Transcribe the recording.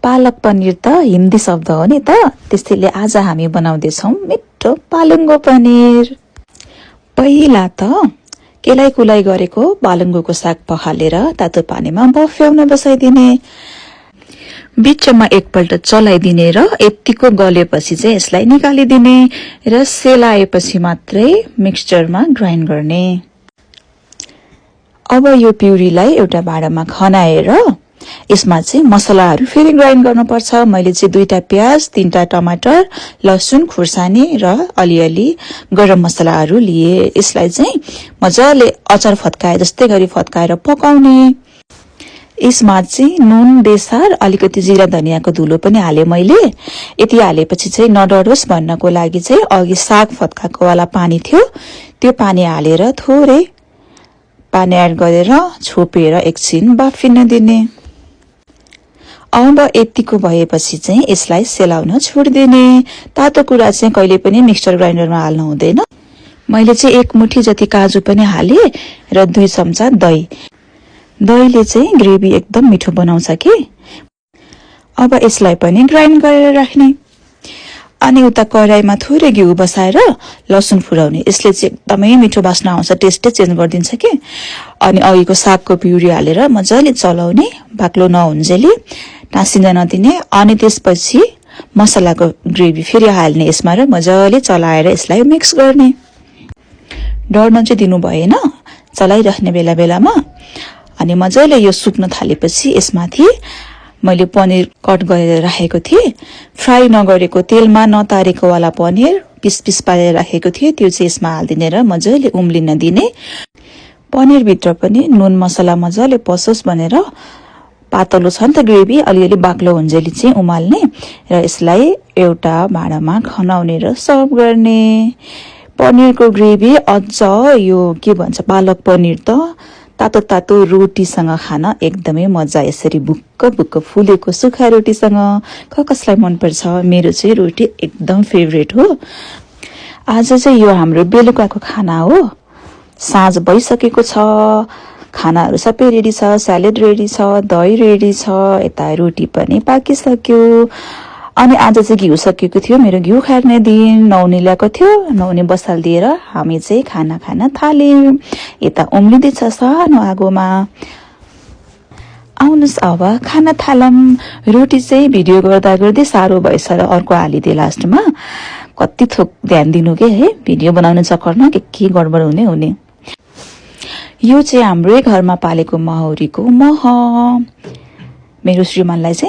पालक पनिर त हिन्दी शब्द हो नि त, त्यसैले आज हामी बनाउँदैछौँ मिठो पालुङ्गो पनिर। पहिला त केलाइ कुलाइ गरेको पालुङ्गोको साग पखालेर तातो पानीमा बफ्याउन बसाइदिने, बिचमा एकपल्ट चलाइदिने र यतिको गलेपछि चाहिँ यसलाई निकालिदिने र सेलाएपछि मात्रै मिक्सचरमा ग्राइन्ड गर्ने। अब यो प्युरीलाई एउटा भाँडामा खनाएर यसमा चाहिँ मसलाहरू फेरि ग्राइन्ड गर्नुपर्छ। मैले चाहिँ 2टा प्याज, 3टा टमाटर, लसुन खुर्सानी र अलिअलि गरम मसलाहरू लिए। यसलाई चाहिँ मजाले अचार फत्काए जस्तै गरी फत्काएर पकाउने। यसमा चाहिँ नुन, बेसार, अलिकति जिरा धनियाको धुलो पनि हाले मैले। यति हालेपछि चाहिँ नडरोस् भन्नको लागि चाहिँ अघि साग फत्काको वाला पानी थियो, त्यो पानी हालेर थोरै पानी एड गरेर छोपेर एकछिन बाफिन दिने। अब यतिको भएपछि चाहिँ यसलाई सेलाउन छोडिदिने। तातो कुरा चाहिँ कहिले पनि मिक्सचर ग्राइन्डरमा हाल्नु हुँदैन। मैले चाहिँ 1 मुठी जति काजु पनि हाले र 2 चम्चा दही। दहीले चाहिँ ग्रेभी एकदम मिठो बनाउँछ कि। अब यसलाई पनि ग्राइन्ड गरेर राख्ने। अनि उता कराईमा थोरै घिउ बसाएर लसुन फुराउने। यसले चाहिँ एकदमै मिठो बास्ना आउँछ, टेस्टै चेन्ज गरिदिन्छ कि। अनि अघिको सागको प्युरी हालेर मजाले चलाउने, बाक्लो नहुन्जेली टाँसिन नदिने। अनि त्यसपछि मसलाको ग्रेभी फेरि हाल्ने यसमा र मजाले चलाएर यसलाई मिक्स गर्ने। डढ्न चाहिँ दिनु भएन, चलाइराख्ने बेला बेलामा। अनि मजाले यो सुक्न थालेपछि यसमाथि मैले पनिर कट गरेर राखेको थिएँ, फ्राई नगरेको तेलमा नतारेको वाला पनिर पिस पिस पारेर राखेको थिएँ, त्यो चाहिँ यसमा हालिदिने र मजाले उम्लिन दिने। पनिर भित्र पनि नुन मसला मजाले पसोस् भनेर पातलो छ नि त ग्रेभी, अलिअलि बाक्लो हुन्जेली चाहिँ उमाल्ने र यसलाई एउटा भाँडामा खनाउने र सर्भ गर्ने। पनिरको ग्रेभी अझ यो के भन्छ पालक पनिर त तातो तातो रोटीसँग खान एकदमै मजा। यसरी बुक्क बुक्क फुलेको सुक्खा रोटीसँग कसलाई मनपर्छ। मेरो चाहिँ रोटी एकदम फेभरेट हो। आज चाहिँ यो हाम्रो बेलुकाको खाना हो। साँझ भइसकेको छ, खानाहरू सबै रेडी छ, स्यालेड रेडी छ, दही रेडी छ, यता रोटी पनि पाकिसक्यो। अनि आज चाहिँ घिउ सकिएको थियो, मेरो घिउ खार्ने दिन। नौनी ल्याएको थियो, नौनी बसाल दिएर हामी चाहिँ खाना खान थाल्यौं। यता उम्लिँदैछ सानो आगोमा। आउनुहोस् अब खाना थालौं। रोटी चाहिँ भिडियो गर्दा गर्दै साह्रो भएछ र अर्को हालिदिए लास्टमा। कति थोक ध्यान दिनु के है, भिडियो बनाउने चक्करमा के गडबड हुने। यो चाहिँ हाम्रै घरमा पालेको महौरीको मह। मेरो श्रीमानलाई चाहिँ